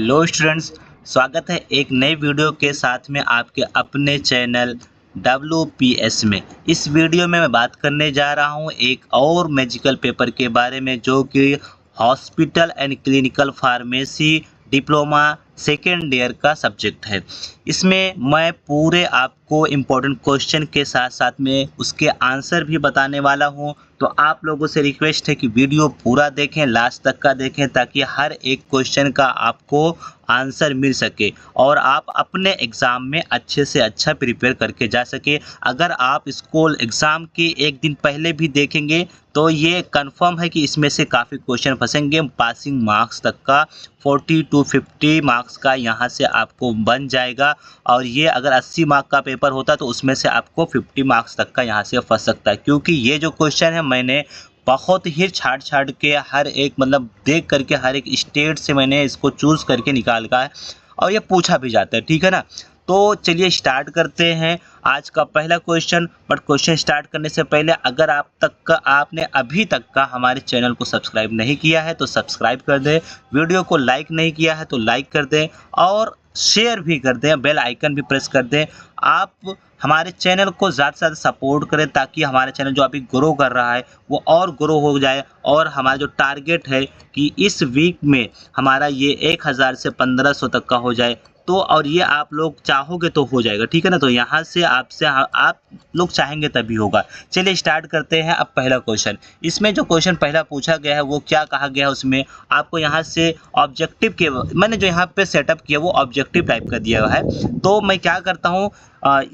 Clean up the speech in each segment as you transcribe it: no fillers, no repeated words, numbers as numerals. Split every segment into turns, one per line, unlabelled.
Hello students, स्वागत है एक नई वीडियो के साथ में आपके अपने चैनल WPS में। इस वीडियो में मैं बात करने जा रहा हूं एक और मैजिकल पेपर के बारे में जो कि hospital and clinical pharmacy diploma second year का सब्जेक्ट है। इसमें मैं पूरे आपको इम्पोर्टेंट क्वेश्चन के साथ साथ में उसके आंसर भी बताने वाला हूं। तो आप लोगों से रिक्वेस्ट है कि वीडियो पूरा देखें, लास्ट तक का देखें, ताकि हर एक क्वेश्चन का आपको आंसर मिल सके और आप अपने एग्ज़ाम में अच्छे से अच्छा प्रिपेयर करके जा सके। अगर आप इसको एग्ज़ाम के एक दिन पहले भी देखेंगे तो ये कंफर्म है कि इसमें से काफ़ी क्वेश्चन फंसेंगे। पासिंग मार्क्स तक का 40 to 50 मार्क्स का यहाँ से आपको बन जाएगा और ये अगर 80 मार्क का पेपर होता तो उसमें से आपको 50 मार्क्स तक का यहाँ से फंस सकता है, क्योंकि ये जो क्वेश्चन है मैंने बहुत ही छाट के हर एक मतलब देख करके हर एक स्टेट से मैंने इसको चूज़ करके निकाला है और ये पूछा भी जाता है। ठीक है ना, तो चलिए स्टार्ट करते हैं आज का पहला क्वेश्चन। बट क्वेश्चन स्टार्ट करने से पहले अगर आपने अभी तक का हमारे चैनल को सब्सक्राइब नहीं किया है तो सब्सक्राइब कर दें, वीडियो को लाइक नहीं किया है तो लाइक कर दें और शेयर भी कर दें, बेल आइकन भी प्रेस कर दें। आप हमारे चैनल को ज़्यादा से ज़्यादा सपोर्ट करें ताकि हमारे चैनल जो अभी ग्रो कर रहा है वो और ग्रो हो जाए और हमारा जो टारगेट है कि इस वीक में हमारा ये 1000 से 1500 तक का हो जाए, तो और ये आप लोग चाहोगे तो हो जाएगा। ठीक है ना, तो यहाँ से आप लोग चाहेंगे तभी होगा। चलिए स्टार्ट करते हैं। अब पहला क्वेश्चन, इसमें जो क्वेश्चन पहला पूछा गया है वो क्या कहा गया है, उसमें आपको यहाँ से ऑब्जेक्टिव के मैंने जो यहाँ पे सेटअप किया वो ऑब्जेक्टिव टाइप का दिया हुआ है। तो मैं क्या करता हूँ,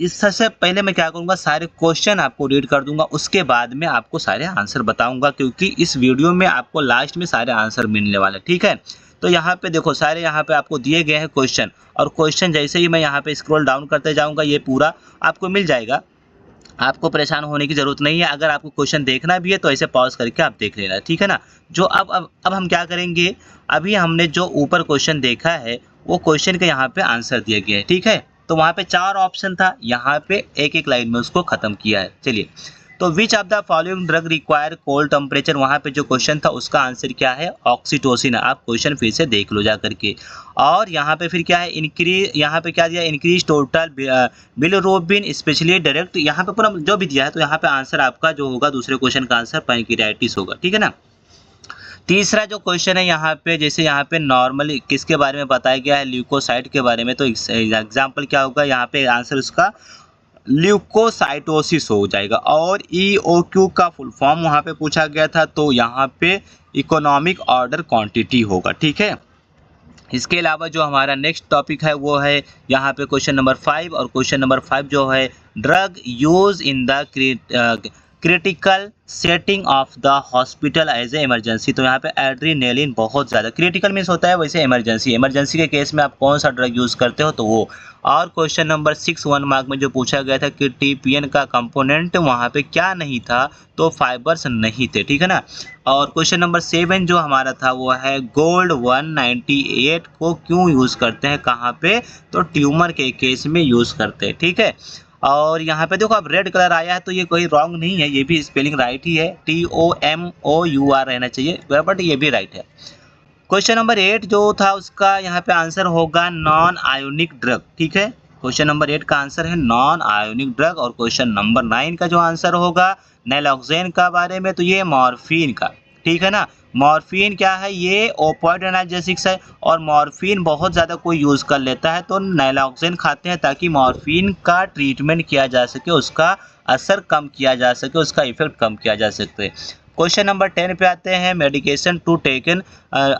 इससे पहले मैं क्या करूँगा, सारे क्वेश्चन आपको रीड कर दूंगा, उसके बाद में आपको सारे आंसर बताऊंगा, क्योंकि इस वीडियो में आपको लास्ट में सारे आंसर मिलने वाले। ठीक है, तो यहाँ पे देखो सारे यहाँ पे आपको दिए गए हैं क्वेश्चन, और क्वेश्चन जैसे ही मैं यहाँ पे स्क्रॉल डाउन करते जाऊँगा ये पूरा आपको मिल जाएगा। आपको परेशान होने की ज़रूरत नहीं है। अगर आपको क्वेश्चन देखना भी है तो ऐसे पॉज करके आप देख लेना। ठीक है ना, जो अब हम क्या करेंगे, अभी हमने जो ऊपर क्वेश्चन देखा है वो क्वेश्चन के यहाँ पे आंसर दिया गया है। ठीक है, तो वहाँ पे 4 ऑप्शन था, यहाँ पे एक एक लाइन में उसको ख़त्म किया है। चलिए, तो which of the following drug require cold temperature, वहाँ पे जो क्वेश्चन था उसका आंसर क्या है, ऑक्सीटोसिन। आप क्वेश्चन फिर से देख लो जा करके। और यहाँ पे फिर क्या है, इंक्रीज, यहाँ पे क्या दिया, increase total bilirubin specially direct, यहाँ पे पूरा जो भी दिया है। तो यहाँ पे आंसर आपका जो होगा दूसरे क्वेश्चन का आंसर पैंक्रियाटिस होगा। ठीक है ना, तीसरा जो क्वेश्चन है यहाँ पे, जैसे यहाँ पे नॉर्मली किसके बारे में बताया गया है, ल्यूकोसाइट के बारे में, तो एग्जाम्पल क्या होगा, यहाँ पे आंसर उसका ल्यूकोसाइटोसिस हो जाएगा। और EOQ का फुल फॉर्म वहाँ पे पूछा गया था, तो यहाँ पे इकोनॉमिक ऑर्डर क्वांटिटी होगा। ठीक है, इसके अलावा जो हमारा नेक्स्ट टॉपिक है वो है यहाँ पे क्वेश्चन नंबर 5, और क्वेश्चन नंबर 5 जो है drug use in the critical setting of the hospital as a emergency. तो यहाँ पे एड्रीनेलिन बहुत ज़्यादा, क्रिटिकल मीन्स होता है वैसे इमरजेंसी के केस में आप कौन सा ड्रग यूज़ करते हो, तो वो। और क्वेश्चन नंबर 6 1 मार्क में जो पूछा गया था कि TPN का कंपोनेंट वहाँ पे क्या नहीं था, तो फाइबर्स नहीं थे। ठीक है ना, और क्वेश्चन नंबर 7 जो हमारा था वो है गोल्ड 198 को क्यों यूज़ करते हैं, कहाँ पे, तो ट्यूमर के केस में यूज़ करते हैं। ठीक है, और यहाँ पे देखो अब रेड कलर आया है तो ये कोई रॉन्ग नहीं है, ये भी स्पेलिंग राइट ही है, TOMOUR रहना चाहिए, बट ये भी राइट है। क्वेश्चन नंबर 8 जो था उसका यहाँ पे आंसर होगा नॉन आयोनिक ड्रग। ठीक है, क्वेश्चन नंबर 8 का आंसर है नॉन आयोनिक ड्रग। और क्वेश्चन नंबर 9 का जो आंसर होगा नैलोक्सेन का बारे में, तो ये मॉर्फिन का। ठीक है ना, मॉर्फिन क्या है, ये ओपियोइड एनाल्जेसिक्स है, और मॉर्फिन बहुत ज़्यादा कोई यूज़ कर लेता है तो नैलोक्सेन खाते हैं ताकि मॉर्फिन का ट्रीटमेंट किया जा सके, उसका असर कम किया जा सके, उसका इफेक्ट कम किया जा सके। क्वेश्चन नंबर 10 पे आते हैं, medication to taken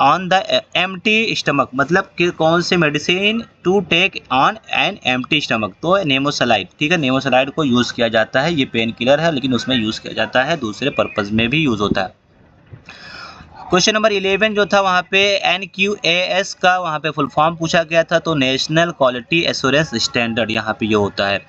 on the empty stomach, मतलब कि कौन से medicine to take on an empty stomach, तो नेमोसलाइड। ठीक है, नेमोसलाइड को यूज़ किया जाता है, ये पेन किलर है लेकिन उसमें यूज़ किया जाता है, दूसरे पर्पज़ में भी यूज़ होता है। क्वेश्चन नंबर 11 जो था वहाँ पे NQAS का वहाँ पे फुल फॉर्म पूछा गया था, तो नेशनल क्वालिटी एश्योरेंस स्टैंडर्ड यहाँ पे ये होता है।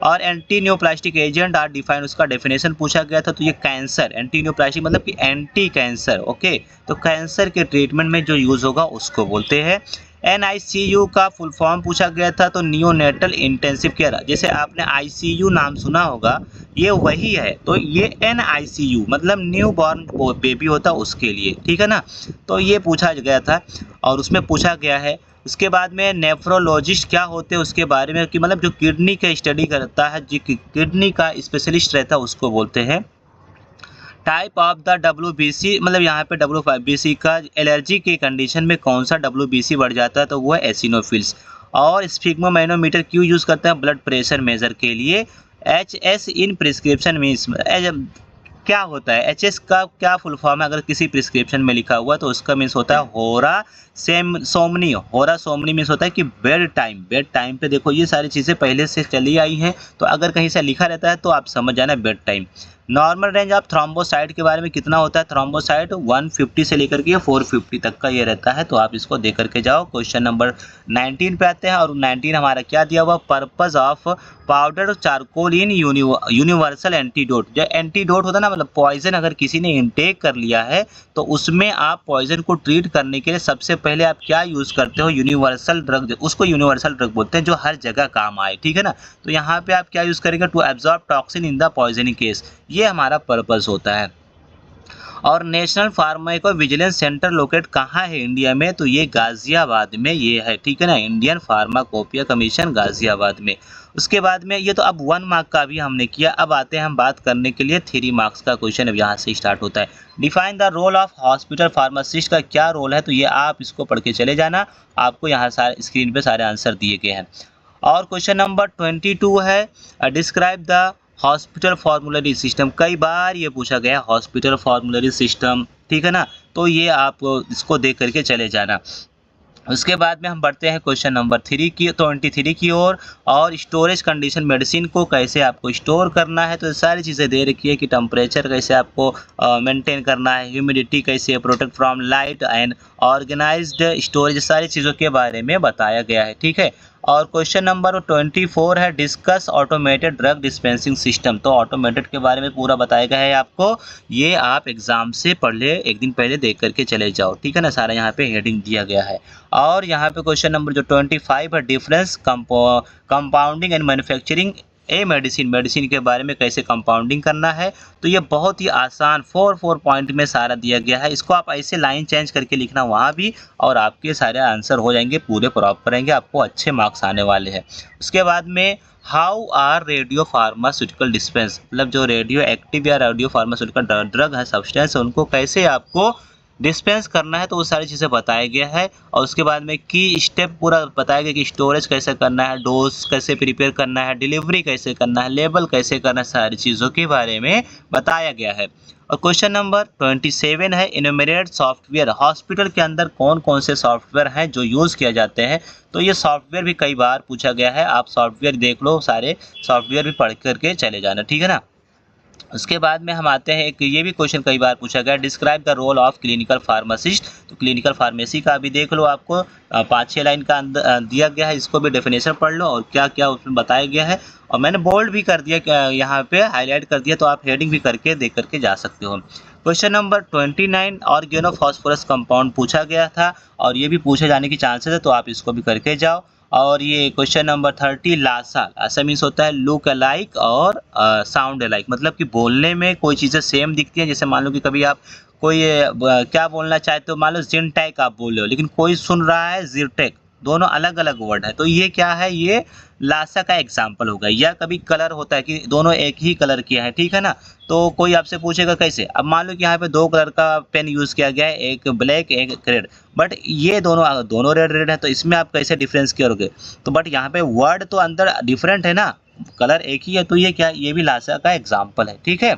और antineoplastic agent are define, उसका डेफिनेशन पूछा गया था, तो ये कैंसर, एंटी न्यूप्लास्टिक मतलब कि एंटी कैंसर। ओके, तो कैंसर के ट्रीटमेंट में जो यूज़ होगा उसको बोलते हैं। NICU का फुल फॉर्म पूछा गया था, तो नियोनेटल इंटेंसिव केयर। जैसे आपने ICU नाम सुना होगा, ये वही है। तो ये NICU मतलब न्यू बॉर्न बेबी होता है उसके लिए, ठीक है ना। तो ये पूछा गया था और उसमें पूछा गया है। उसके बाद में नेफ्रोलॉजिस्ट क्या होते हैं उसके बारे में, कि मतलब जो किडनी का स्टडी करता है, जो किडनी का स्पेशलिस्ट रहता है उसको बोलते हैं। टाइप ऑफ द WBC, मतलब यहाँ पे WBC का एलर्जी के कंडीशन में कौन सा WBC बढ़ जाता है, तो वो है एसिनोफिल्स। और स्फिग्मोमेनोमीटर क्यों यूज़ करते हैं, ब्लड प्रेशर मेजर के लिए। HS इन प्रिस्क्रिप्शन मीन्स क्या होता है, HS का क्या फुल फॉर्म है, अगर किसी प्रिस्क्रिप्शन में लिखा हुआ तो उसका मीन्स होता है होरा सोमनी। होरा सोमनी मीन्स होता है कि बेड टाइम। बेड टाइम पे देखो ये सारी चीज़ें पहले से चली आई हैं, तो अगर कहीं से लिखा रहता है तो आप समझ जाना bed time. Normal range of thrombocyte के बारे में कितना होता है, थ्रोम्बोसाइट 150 से लेकर के 450 तक का ये रहता है, तो आप इसको देख करके जाओ। क्वेश्चन नंबर 19 पे आते हैं, और 19 हमारा क्या दिया हुआ, purpose of powder charcoal in universal antidote. जो एंटीडोट होता है ना, मतलब पॉइजन अगर किसी ने इनटेक कर लिया है तो उसमें आप पॉइजन को ट्रीट करने के लिए सबसे पहले आप क्या यूज़ करते हो, यूनिवर्सल ड्रग। उसको यूनिवर्सल ड्रग बोलते हैं जो हर जगह काम आए, ठीक है ना। तो यहाँ पे आप क्या यूज़ करेंगे, to absorb toxin in the poisoning case, ये हमारा पर्पस होता है। और national pharmacovigilance centre locate कहाँ है इंडिया में, तो ये गाजियाबाद में ये है, ठीक है ना। इंडियन फार्माकोपिया कमीशन गाजियाबाद में। उसके बाद में ये तो अब 1 मार्क का भी हमने किया। अब आते हैं हम बात करने के लिए 3 मार्क्स का क्वेश्चन। अब यहाँ से स्टार्ट होता है। Define the role of hospital pharmacist का क्या रोल है, तो ये आप इसको पढ़ के चले जाना, आपको यहाँ सारे स्क्रीन पे सारे आंसर दिए गए हैं। और क्वेश्चन नंबर 22 है, describe the hospital formulary system. कई बार ये पूछा गया हॉस्पिटल फॉर्मूलरी सिस्टम, ठीक है ना। तो ये आप इसको देख करके चले जाना। उसके बाद में हम बढ़ते हैं क्वेश्चन नंबर 23 की ओर। और स्टोरेज कंडीशन, मेडिसिन को कैसे आपको स्टोर करना है, तो सारी चीज़ें दे रखी है कि टेम्परेचर कैसे आपको मेंटेन करना है, ह्यूमिडिटी कैसे, protect from light and organised storage, सारी चीज़ों के बारे में बताया गया है, ठीक है। और क्वेश्चन नंबर 24 है, discuss automated drug dispensing system. तो ऑटोमेटेड के बारे में पूरा बताया गया है आपको, ये आप एग्जाम से पहले एक दिन पहले देख करके चले जाओ, ठीक है ना। सारा यहाँ पे हेडिंग दिया गया है। और यहाँ पे क्वेश्चन नंबर जो 25 है, difference compounding and manufacturing medicine. Medicine के बारे में कैसे कंपाउंडिंग करना है, तो ये बहुत ही आसान 4 पॉइंट में सारा दिया गया है। इसको आप ऐसे लाइन चेंज करके लिखना वहाँ भी, और आपके सारे आंसर हो जाएंगे, पूरे प्रॉपर रहेंगे, आपको अच्छे मार्क्स आने वाले हैं। उसके बाद में how are radiopharmaceutical dispense, मतलब जो रेडियो एक्टिव या रेडियो फार्मास्यूटिकल ड्रग है, सब्सटेंस है, उनको कैसे आपको डिस्पेंस करना है, तो वो सारी चीज़ें बताया गया है। और उसके बाद में की स्टेप पूरा बताया गया कि स्टोरेज कैसे करना है, डोज कैसे प्रिपेयर करना है, डिलीवरी कैसे करना है, लेबल कैसे करना है, सारी चीज़ों के बारे में बताया गया है। और क्वेश्चन नंबर 27 है, इनुमरेट सॉफ्टवेयर। हॉस्पिटल के अंदर कौन कौन से सॉफ्टवेयर हैं जो यूज़ किया जाते हैं, तो ये सॉफ्टवेयर भी कई बार पूछा गया है। आप सॉफ्टवेयर देख लो, सारे सॉफ्टवेयर भी पढ़ करके चले जाना, ठीक है ना। उसके बाद में हम आते हैं, एक ये भी क्वेश्चन कई बार पूछा गया, describe the role of clinical pharmacist. तो क्लिनिकल फार्मेसी का भी देख लो, आपको 5-6 लाइन का दिया गया है, इसको भी डेफिनेशन पढ़ लो और क्या क्या उसमें बताया गया है। और मैंने बोल्ड भी कर दिया, यहाँ पे हाईलाइट कर दिया, तो आप हेडिंग भी करके देख करके जा सकते हो। क्वेश्चन नंबर 29, ऑर्गेनोफॉस्फोरस कंपाउंड पूछा गया था, और ये भी पूछे जाने की चांसेस है, तो आप इसको भी करके जाओ। और ये question number 30, LASA. LASA means होता है लुक अलाइक और साउंड अलाइक, मतलब कि बोलने में कोई चीज़ें सेम दिखती हैं। जैसे मान लो कि कभी आप कोई क्या बोलना चाहते हो, मान लो जिनटेक आप बोल रहे हो, लेकिन कोई सुन रहा है जिरटेक, दोनों अलग अलग वर्ड है, तो ये क्या है, ये लासा का एग्जाम्पल होगा। या कभी कलर होता है कि दोनों एक ही कलर किया है, ठीक है ना। तो कोई आपसे पूछेगा कैसे, अब मान लो कि यहाँ पे 2 कलर का पेन यूज़ किया गया है, एक ब्लैक एक रेड, बट ये दोनों रेड रेड है, तो इसमें आप कैसे डिफरेंस करोगे। तो बट यहाँ पे वर्ड तो अंदर डिफरेंट है ना, कलर एक ही है, तो ये क्या, ये भी लासा का एग्जाम्पल है, ठीक है।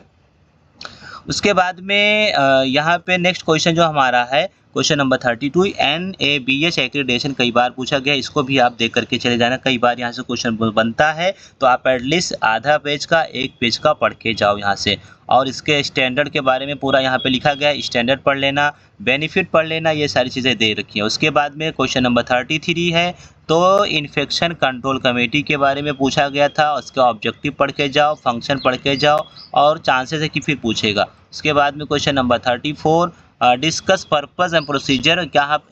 उसके बाद में यहाँ पे नेक्स्ट क्वेश्चन जो हमारा है, क्वेश्चन नंबर 32, NABH एक्रीडेशन कई बार पूछा गया, इसको भी आप देख करके चले जाना, कई बार यहाँ से क्वेश्चन बनता है, तो आप एटलीस्ट आधा पेज का 1 पेज का पढ़ के जाओ यहाँ से। और इसके स्टैंडर्ड के बारे में पूरा यहाँ पे लिखा गया है, स्टैंडर्ड पढ़ लेना, बेनिफिट पढ़ लेना, ये सारी चीज़ें दे रखी हैं। उसके बाद में क्वेश्चन नंबर 33 है, तो इन्फेक्शन कंट्रोल कमेटी के बारे में पूछा गया था, उसका ऑब्जेक्टिव पढ़ के जाओ, फंक्शन पढ़ के जाओ, और चांसेस है कि फिर पूछेगा। उसके बाद में question number 34, discuss purpose and procedure. क्या आप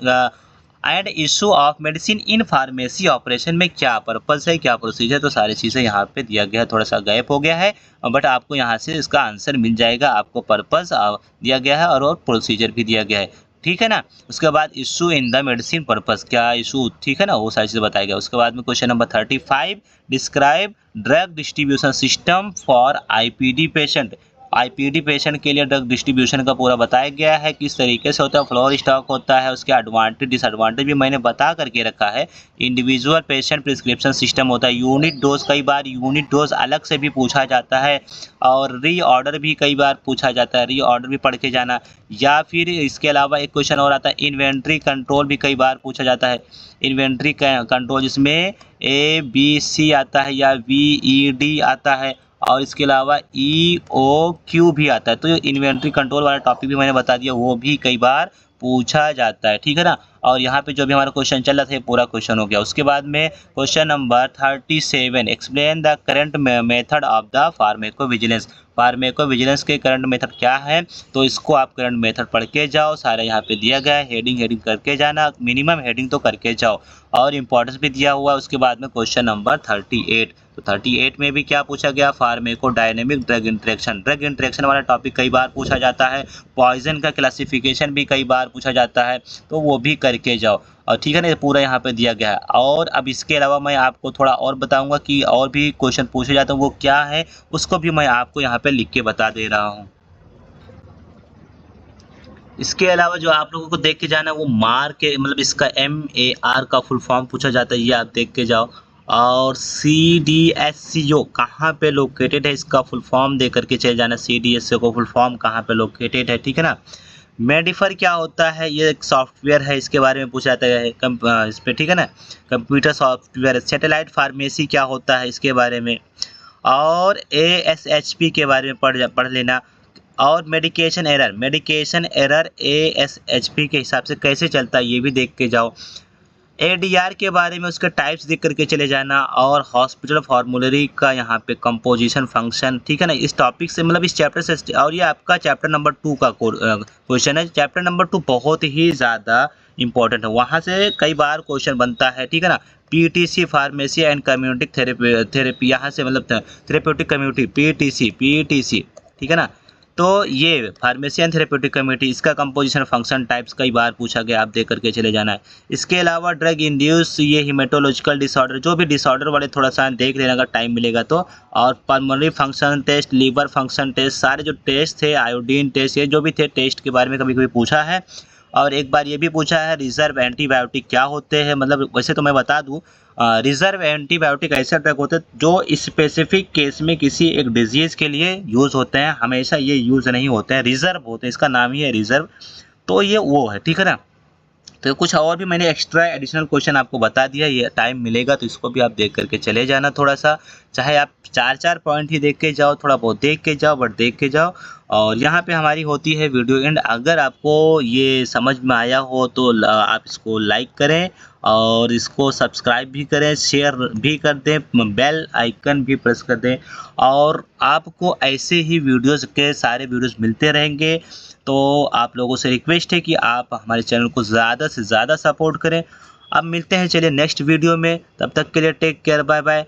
and issue of medicine in pharmacy operation में क्या पर्पस है, क्या प्रोसीजर, तो सारी चीज़ें यहाँ पे दिया गया है। थोड़ा सा गैप हो गया है बट आपको यहाँ से इसका आंसर मिल जाएगा। आपको पर्पस दिया गया है और प्रोसीजर भी दिया गया है, ठीक है ना। उसके बाद issue in the medicine purpose, क्या इशू, ठीक है ना, वो सारी चीज़ें बताया गया। उसके बाद में question number 35, describe drug distribution system for IPD patient. IPD patient के लिए ड्रग डिस्ट्रीब्यूशन का पूरा बताया गया है, किस तरीके से होता है, फ्लोर स्टॉक होता है, उसके एडवांटेज डिसएडवांटेज भी मैंने बता करके रखा है। इंडिविजुअल पेशेंट प्रिस्क्रिप्शन सिस्टम होता है, यूनिट डोज, कई बार यूनिट डोज अलग से भी पूछा जाता है और री ऑर्डर भी कई बार पूछा जाता है, री ऑर्डर भी पढ़ के जाना। या फिर इसके अलावा एक क्वेश्चन और आता है, इन्वेंट्री कंट्रोल भी कई बार पूछा जाता है। इन्वेंट्री कंट्रोल जिसमें ABC आता है या VED आता है और इसके अलावा EOQ भी आता है। तो ये इन्वेंट्री कंट्रोल वाला टॉपिक भी मैंने बता दिया, वो भी कई बार पूछा जाता है, ठीक है ना। और यहाँ पे जो भी हमारा क्वेश्चन चल रहा था ये पूरा क्वेश्चन हो गया। उसके बाद में question number 37, explain the current method of the pharmacovigilance. Pharmacovigilance के करंट मेथड क्या है, तो इसको आप करंट मेथड पढ़ के जाओ। सारा यहाँ पे दिया गया है, हेडिंग करके जाना, मिनिमम हेडिंग तो करके जाओ और इंपॉर्टेंस भी दिया हुआ है। उसके बाद में क्वेश्चन नंबर 38, तो 38 में भी क्या पूछा गया, फार्मेकोडायनेमिक ड्रग इंटरेक्शन वाला टॉपिक कई बार पूछा जाता है। पॉइजन का क्लासिफिकेशन भी कई बार पूछा जाता है, तो वो भी करके जाओ और ठीक है ना, ये पूरा यहाँ पे दिया गया है। और अब इसके अलावा मैं आपको थोड़ा और बताऊंगा कि और भी क्वेश्चन पूछे जाते हैं वो क्या है, उसको भी मैं आपको यहाँ पे लिख के बता दे रहा हूँ। इसके अलावा जो आप लोगों को देख के जाना है वो मार के, मतलब इसका MAR का फुल फॉर्म पूछा जाता है, ये आप देख के जाओ। और CDSCO कहाँ पे लोकेटेड है, इसका फुल फॉर्म दे करके चले जाना, CDSCO को फुल फॉर्म कहाँ पे लोकेटेड है, ठीक है ना। मेडिफर क्या होता है, ये एक सॉफ्टवेयर है, इसके बारे में पूछा जाता है इस पे, ठीक है ना, कंप्यूटर सॉफ्टवेयर। सैटेलाइट फार्मेसी क्या होता है, इसके बारे में। और ASHP के बारे में पढ़ लेना। और मेडिकेशन एरर ASHP के हिसाब से कैसे चलता है ये भी देख के जाओ। ADR के बारे में उसके टाइप्स देख करके चले जाना। और हॉस्पिटल फॉर्मूलरी का यहाँ पे कंपोजिशन फंक्शन, ठीक है ना, इस टॉपिक से, मतलब इस चैप्टर से। और ये आपका चैप्टर नंबर 2 का क्वेश्चन है। चैप्टर नंबर 2 बहुत ही ज़्यादा इंपॉर्टेंट है, वहाँ से कई बार क्वेश्चन बनता है, ठीक है ना। PTC pharmacy and community therapy, यहाँ से मतलब थेरेप्यूटिक कम्युनिटी, PTC, ठीक है ना। तो ये फार्मेसी एंड थेरेप्यूटिक कम्युनिटी, इसका कंपोजिशन फंक्शन टाइप्स कई बार पूछा गया, आप देख करके चले जाना है। इसके अलावा ड्रग इंड्यूस, ये हिमेटोलॉजिकल डिसऑर्डर, जो भी डिसऑर्डर वाले थोड़ा सा देख लेना अगर टाइम मिलेगा तो। और pulmonary function test, liver function test, सारे जो टेस्ट थे, आयोडीन टेस्ट, ये जो भी थे टेस्ट के बारे में कभी कभी पूछा है। और एक बार ये भी पूछा है रिजर्व एंटीबायोटिक क्या होते हैं, मतलब वैसे तो मैं बता दूं, रिजर्व एंटीबायोटिक ऐसे ड्रग होते हैं जो स्पेसिफिक केस में किसी एक डिजीज़ के लिए यूज़ होते हैं, हमेशा ये यूज़ नहीं होते हैं, रिजर्व होते हैं, इसका नाम ही है रिजर्व। तो ये वो है, ठीक है ना। तो कुछ और भी मैंने एक्स्ट्रा एडिशनल क्वेश्चन आपको बता दिया, ये टाइम मिलेगा तो इसको भी आप देख करके चले जाना थोड़ा सा, चाहे आप 4 पॉइंट ही देख के जाओ, थोड़ा बहुत देख के जाओ, बट देख के जाओ। और यहाँ पे हमारी होती है वीडियो एंड। अगर आपको ये समझ में आया हो तो आप इसको लाइक करें और इसको सब्सक्राइब भी करें, शेयर भी कर दें, बेल आइकन भी प्रेस कर दें। और आपको ऐसे ही वीडियोज़ के सारे वीडियोज़ मिलते रहेंगे। तो आप लोगों से रिक्वेस्ट है कि आप हमारे चैनल को ज़्यादा से ज़्यादा सपोर्ट करें। अब मिलते हैं चलिए नेक्स्ट वीडियो में, तब तक के लिए टेक केयर, बाय बाय।